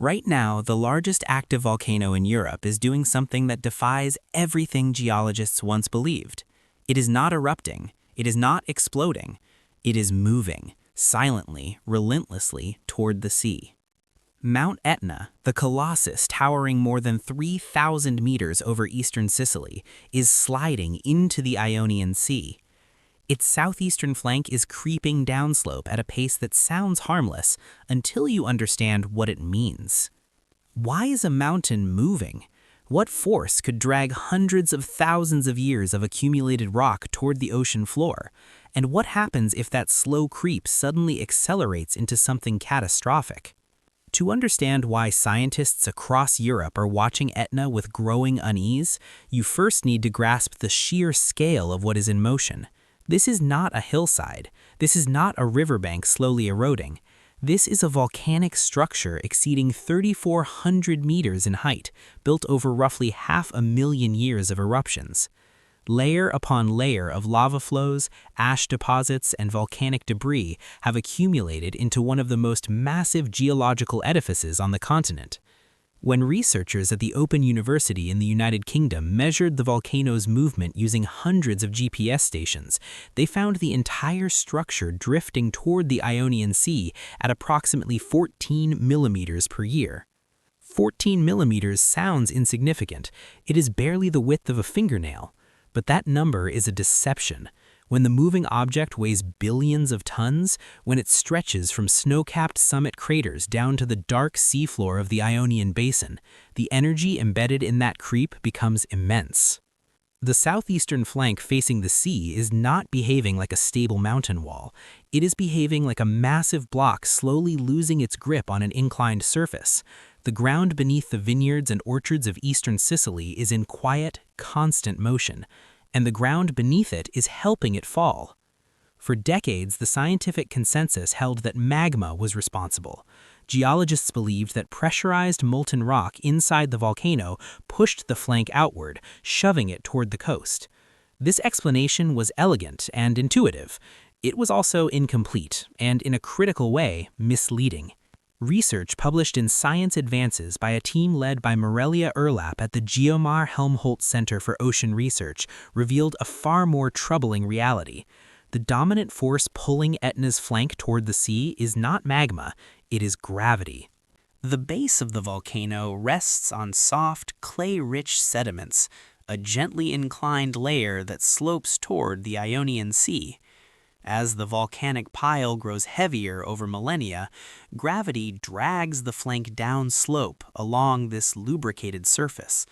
Right now, the largest active volcano in Europe is doing something that defies everything geologists once believed. It is not erupting, it is not exploding, it is moving, silently, relentlessly, toward the sea. Mount Etna, the colossus towering more than 3,000 meters over eastern Sicily, is sliding into the Ionian Sea. Its southeastern flank is creeping downslope at a pace that sounds harmless until you understand what it means. Why is a mountain moving? What force could drag hundreds of thousands of years of accumulated rock toward the ocean floor? And what happens if that slow creep suddenly accelerates into something catastrophic? To understand why scientists across Europe are watching Etna with growing unease, you first need to grasp the sheer scale of what is in motion. This is not a hillside. This is not a riverbank slowly eroding. This is a volcanic structure exceeding 3,400 meters in height, built over roughly 500,000 years of eruptions. Layer upon layer of lava flows, ash deposits, and volcanic debris have accumulated into one of the most massive geological edifices on the continent. When researchers at the Open University in the United Kingdom measured the volcano's movement using hundreds of GPS stations, they found the entire structure drifting toward the Ionian Sea at approximately 14 millimeters per year. 14 millimeters sounds insignificant. It is barely the width of a fingernail. But that number is a deception. When the moving object weighs billions of tons, when it stretches from snow-capped summit craters down to the dark seafloor of the Ionian Basin, the energy embedded in that creep becomes immense. The southeastern flank facing the sea is not behaving like a stable mountain wall. It is behaving like a massive block slowly losing its grip on an inclined surface. The ground beneath the vineyards and orchards of eastern Sicily is in quiet, constant motion, and the ground beneath it is helping it fall. For decades, the scientific consensus held that magma was responsible. Geologists believed that pressurized molten rock inside the volcano pushed the flank outward, shoving it toward the coast. This explanation was elegant and intuitive. It was also incomplete, and in a critical way, misleading. Research published in Science Advances by a team led by Morelia Urlap at the Geomar Helmholtz Center for Ocean Research revealed a far more troubling reality. The dominant force pulling Etna's flank toward the sea is not magma, it is gravity. The base of the volcano rests on soft, clay-rich sediments, a gently inclined layer that slopes toward the Ionian Sea. As the volcanic pile grows heavier over millennia, gravity drags the flank downslope along this lubricated surface.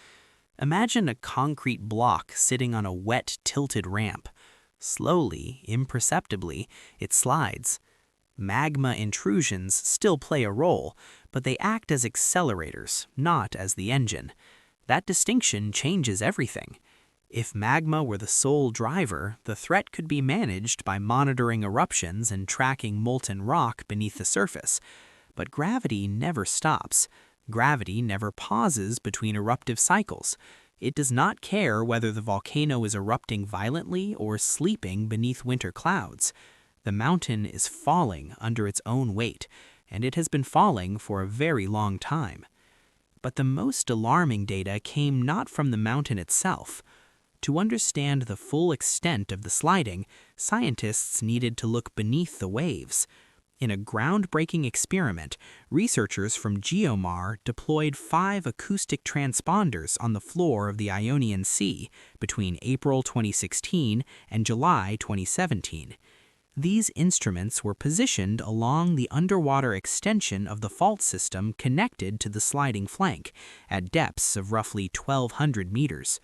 Imagine a concrete block sitting on a wet, tilted ramp. Slowly, imperceptibly, it slides. Magma intrusions still play a role, but they act as accelerators, not as the engine. That distinction changes everything. If magma were the sole driver, the threat could be managed by monitoring eruptions and tracking molten rock beneath the surface. But gravity never stops. Gravity never pauses between eruptive cycles. It does not care whether the volcano is erupting violently or sleeping beneath winter clouds. The mountain is falling under its own weight, and it has been falling for a very long time. But the most alarming data came not from the mountain itself. To understand the full extent of the sliding, scientists needed to look beneath the waves. In a groundbreaking experiment, researchers from Geomar deployed 5 acoustic transponders on the floor of the Ionian Sea between April 2016 and July 2017. These instruments were positioned along the underwater extension of the fault system connected to the sliding flank, at depths of roughly 1,200 meters.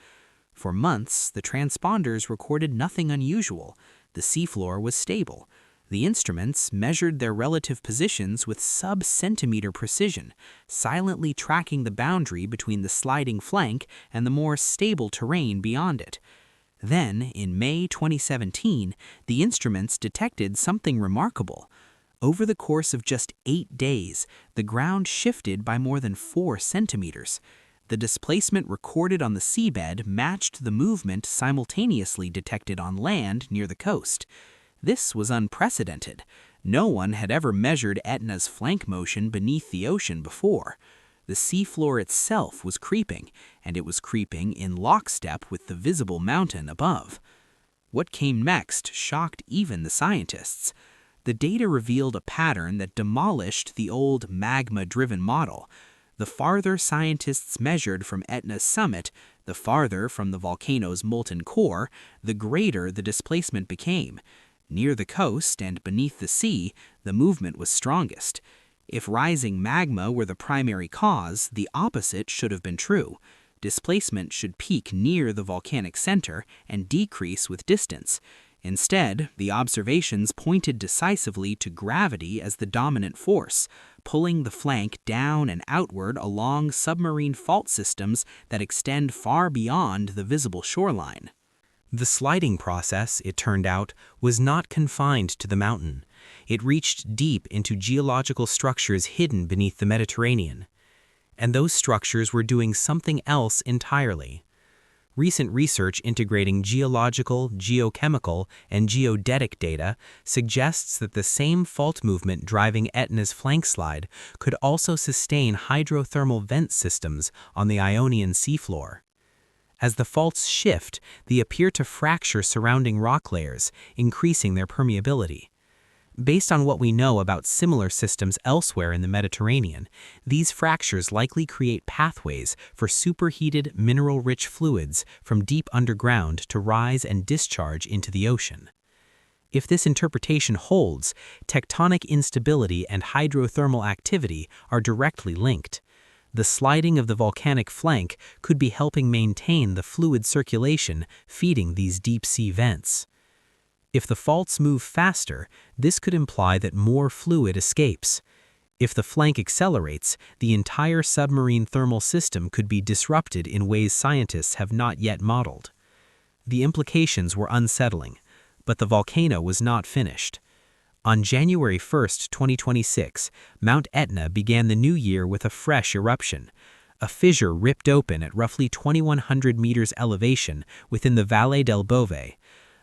For months, the transponders recorded nothing unusual. The seafloor was stable. The instruments measured their relative positions with sub-centimeter precision, silently tracking the boundary between the sliding flank and the more stable terrain beyond it. Then, in May 2017, the instruments detected something remarkable. Over the course of just 8 days, the ground shifted by more than 4 centimeters. The displacement recorded on the seabed matched the movement simultaneously detected on land near the coast. This was unprecedented. No one had ever measured Etna's flank motion beneath the ocean before. The seafloor itself was creeping, and it was creeping in lockstep with the visible mountain above. What came next shocked even the scientists. The data revealed a pattern that demolished the old magma-driven model. The farther scientists measured from Etna's summit, the farther from the volcano's molten core, the greater the displacement became. Near the coast and beneath the sea, the movement was strongest. If rising magma were the primary cause, the opposite should have been true. Displacement should peak near the volcanic center and decrease with distance. Instead, the observations pointed decisively to gravity as the dominant force, pulling the flank down and outward along submarine fault systems that extend far beyond the visible shoreline. The sliding process, it turned out, was not confined to the mountain. It reached deep into geological structures hidden beneath the Mediterranean. And those structures were doing something else entirely. Recent research integrating geological, geochemical, and geodetic data suggests that the same fault movement driving Etna's flank slide could also sustain hydrothermal vent systems on the Ionian Sea floor. As the faults shift, they appear to fracture surrounding rock layers, increasing their permeability. Based on what we know about similar systems elsewhere in the Mediterranean, these fractures likely create pathways for superheated, mineral-rich fluids from deep underground to rise and discharge into the ocean. If this interpretation holds, tectonic instability and hydrothermal activity are directly linked. The sliding of the volcanic flank could be helping maintain the fluid circulation feeding these deep-sea vents. If the faults move faster, this could imply that more fluid escapes. If the flank accelerates, the entire submarine thermal system could be disrupted in ways scientists have not yet modeled. The implications were unsettling, but the volcano was not finished. On January 1, 2026, Mount Etna began the new year with a fresh eruption. A fissure ripped open at roughly 2,100 meters elevation within the Valle del Bove,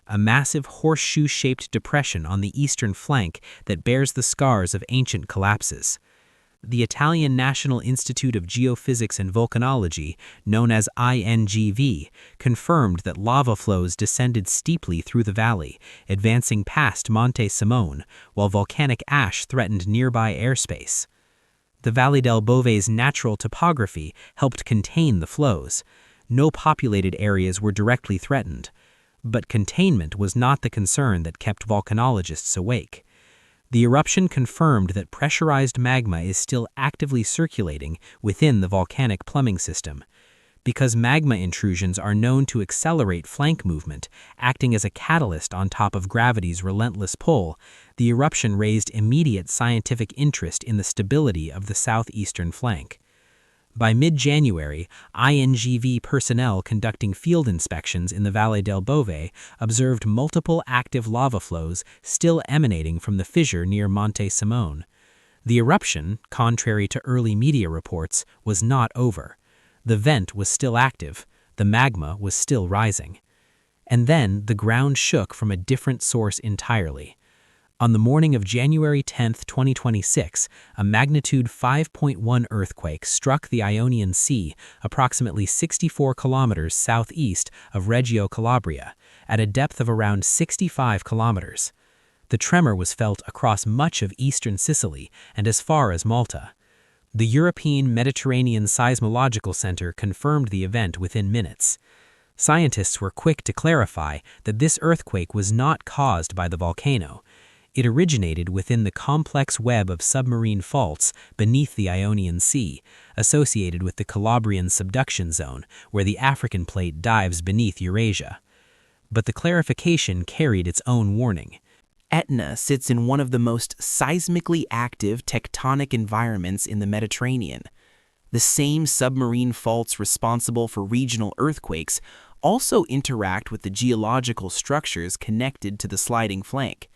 a massive horseshoe-shaped depression on the eastern flank that bears the scars of ancient collapses. The Italian National Institute of Geophysics and Volcanology, known as INGV, confirmed that lava flows descended steeply through the valley, advancing past Monte Simone, while volcanic ash threatened nearby airspace. The Valle del Bove's natural topography helped contain the flows. No populated areas were directly threatened. But containment was not the concern that kept volcanologists awake. The eruption confirmed that pressurized magma is still actively circulating within the volcanic plumbing system. Because magma intrusions are known to accelerate flank movement, acting as a catalyst on top of gravity's relentless pull, the eruption raised immediate scientific interest in the stability of the southeastern flank. By mid-January, INGV personnel conducting field inspections in the Valle del Bove observed multiple active lava flows still emanating from the fissure near Monte Simone. The eruption, contrary to early media reports, was not over. The vent was still active, the magma was still rising. And then the ground shook from a different source entirely. On the morning of January 10, 2026, a magnitude 5.1 earthquake struck the Ionian Sea approximately 64 kilometers southeast of Reggio Calabria, at a depth of around 65 kilometers. The tremor was felt across much of eastern Sicily and as far as Malta. The European Mediterranean Seismological Center confirmed the event within minutes. Scientists were quick to clarify that this earthquake was not caused by the volcano. It originated within the complex web of submarine faults beneath the Ionian Sea, associated with the Calabrian subduction zone, where the African plate dives beneath Eurasia. But the clarification carried its own warning. Etna sits in one of the most seismically active tectonic environments in the Mediterranean. The same submarine faults responsible for regional earthquakes also interact with the geological structures connected to the sliding flank.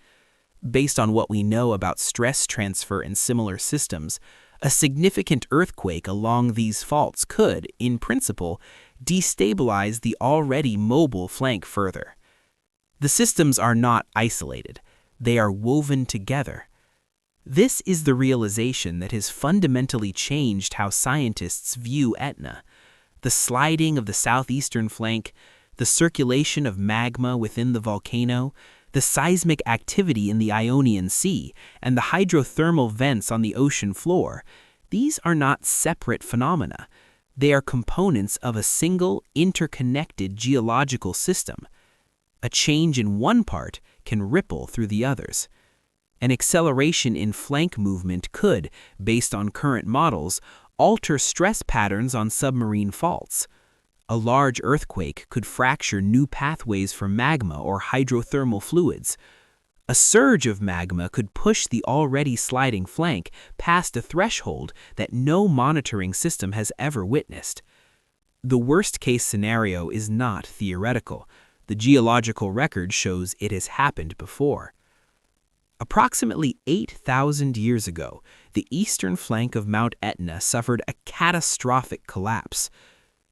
Based on what we know about stress transfer in similar systems, a significant earthquake along these faults could, in principle, destabilize the already mobile flank further. The systems are not isolated. They are woven together. This is the realization that has fundamentally changed how scientists view Etna. The sliding of the southeastern flank, the circulation of magma within the volcano, the seismic activity in the Ionian Sea, and the hydrothermal vents on the ocean floor, these are not separate phenomena. They are components of a single, interconnected geological system. A change in one part can ripple through the others. An acceleration in flank movement could, based on current models, alter stress patterns on submarine faults. A large earthquake could fracture new pathways for magma or hydrothermal fluids. A surge of magma could push the already sliding flank past a threshold that no monitoring system has ever witnessed. The worst-case scenario is not theoretical. The geological record shows it has happened before. Approximately 8,000 years ago, the eastern flank of Mount Etna suffered a catastrophic collapse.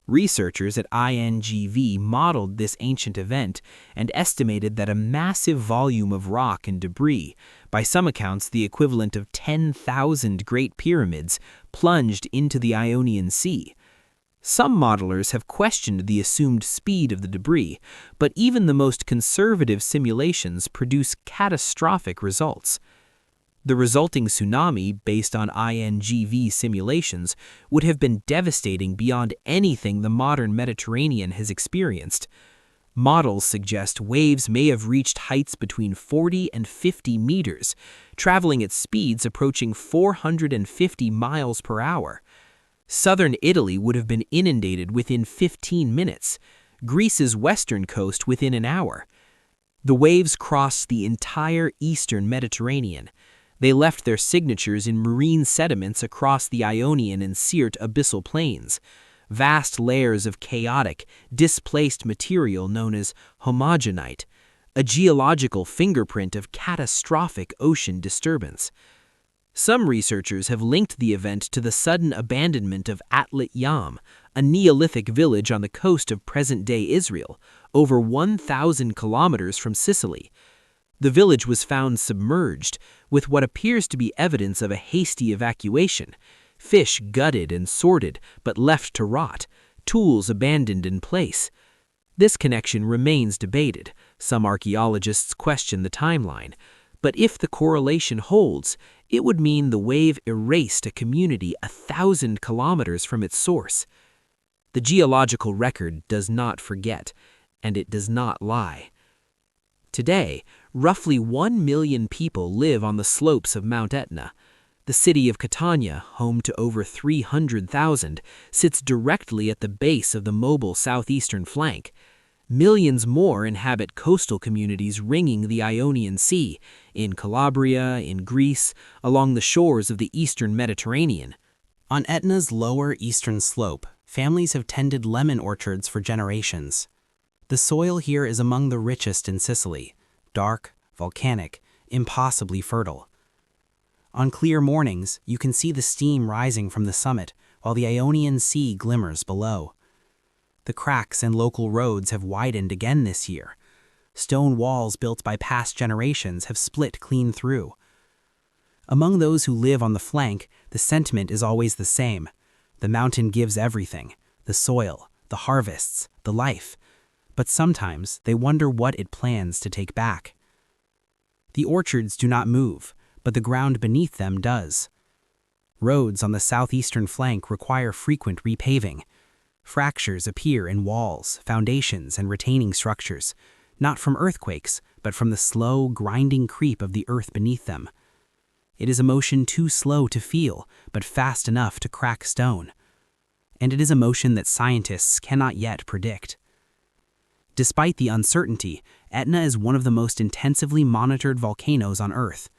Researchers at INGV modeled this ancient event and estimated that a massive volume of rock and debris, by some accounts the equivalent of 10,000 Great Pyramids, plunged into the Ionian Sea. Some modelers have questioned the assumed speed of the debris, but even the most conservative simulations produce catastrophic results. The resulting tsunami, based on INGV simulations, would have been devastating beyond anything the modern Mediterranean has experienced. Models suggest waves may have reached heights between 40 and 50 meters, traveling at speeds approaching 450 miles per hour. Southern Italy would have been inundated within 15 minutes, Greece's western coast within an hour. The waves crossed the entire eastern Mediterranean. They left their signatures in marine sediments across the Ionian and Sirte abyssal plains, vast layers of chaotic, displaced material known as homogenite, a geological fingerprint of catastrophic ocean disturbance. Some researchers have linked the event to the sudden abandonment of Atlit Yam, a Neolithic village on the coast of present-day Israel, over 1,000 kilometers from Sicily. The village was found submerged, with what appears to be evidence of a hasty evacuation, fish gutted and sorted but left to rot, tools abandoned in place. This connection remains debated. Some archaeologists question the timeline. But if the correlation holds, it would mean the wave erased a community 1,000 kilometers from its source. The geological record does not forget, and it does not lie. Today, roughly 1 million people live on the slopes of Mount Etna. The city of Catania, home to over 300,000, sits directly at the base of the mobile southeastern flank. Millions more inhabit coastal communities ringing the Ionian Sea, in Calabria, in Greece, along the shores of the eastern Mediterranean. On Etna's lower eastern slope, families have tended lemon orchards for generations. The soil here is among the richest in Sicily, dark, volcanic, impossibly fertile. On clear mornings, you can see the steam rising from the summit, while the Ionian Sea glimmers below. The cracks in local roads have widened again this year. Stone walls built by past generations have split clean through. Among those who live on the flank, the sentiment is always the same. The mountain gives everything, the soil, the harvests, the life. But sometimes they wonder what it plans to take back. The orchards do not move, but the ground beneath them does. Roads on the southeastern flank require frequent repaving. Fractures appear in walls, foundations, and retaining structures, not from earthquakes, but from the slow, grinding creep of the earth beneath them. It is a motion too slow to feel, but fast enough to crack stone. And it is a motion that scientists cannot yet predict. Despite the uncertainty, Etna is one of the most intensively monitored volcanoes on Earth.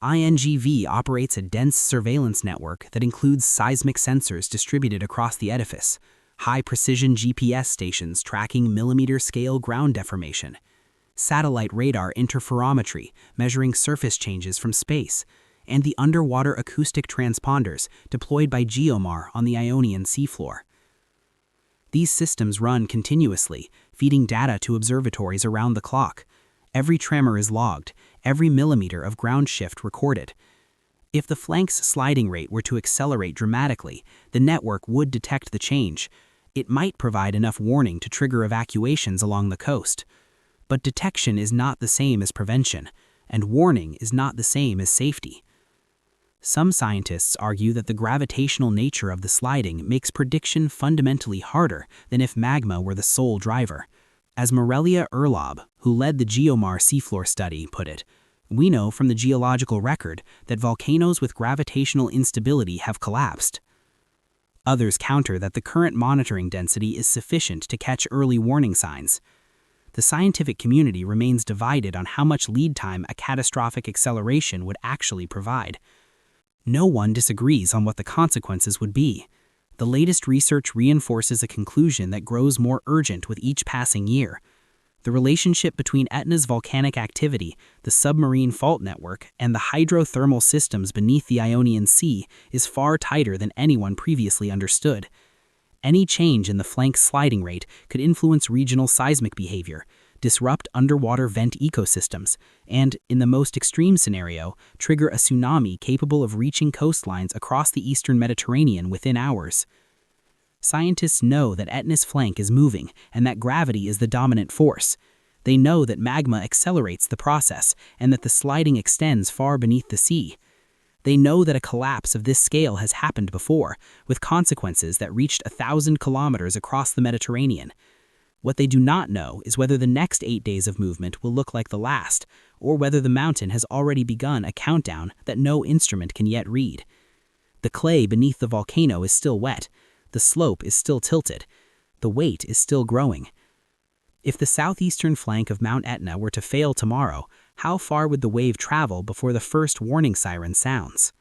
INGV operates a dense surveillance network that includes seismic sensors distributed across the edifice, high-precision GPS stations tracking millimeter-scale ground deformation, satellite radar interferometry measuring surface changes from space, and the underwater acoustic transponders deployed by Geomar on the Ionian seafloor. These systems run continuously, feeding data to observatories around the clock. Every tremor is logged, every millimeter of ground shift recorded. If the flank's sliding rate were to accelerate dramatically, the network would detect the change. It might provide enough warning to trigger evacuations along the coast. But detection is not the same as prevention, and warning is not the same as safety. Some scientists argue that the gravitational nature of the sliding makes prediction fundamentally harder than if magma were the sole driver. As Morelia Erlob, who led the GeoMar seafloor study, put it, "We know from the geological record that volcanoes with gravitational instability have collapsed." Others counter that the current monitoring density is sufficient to catch early warning signs. The scientific community remains divided on how much lead time a catastrophic acceleration would actually provide. No one disagrees on what the consequences would be. The latest research reinforces a conclusion that grows more urgent with each passing year. The relationship between Etna's volcanic activity, the submarine fault network, and the hydrothermal systems beneath the Ionian Sea is far tighter than anyone previously understood. Any change in the flank's sliding rate could influence regional seismic behavior, disrupt underwater vent ecosystems, and, in the most extreme scenario, trigger a tsunami capable of reaching coastlines across the eastern Mediterranean within hours. Scientists know that Etna's flank is moving and that gravity is the dominant force. They know that magma accelerates the process and that the sliding extends far beneath the sea. They know that a collapse of this scale has happened before, with consequences that reached 1,000 kilometers across the Mediterranean. What they do not know is whether the next 8 days of movement will look like the last, or whether the mountain has already begun a countdown that no instrument can yet read. The clay beneath the volcano is still wet. The slope is still tilted. The weight is still growing. If the southeastern flank of Mount Etna were to fail tomorrow, how far would the wave travel before the first warning siren sounds?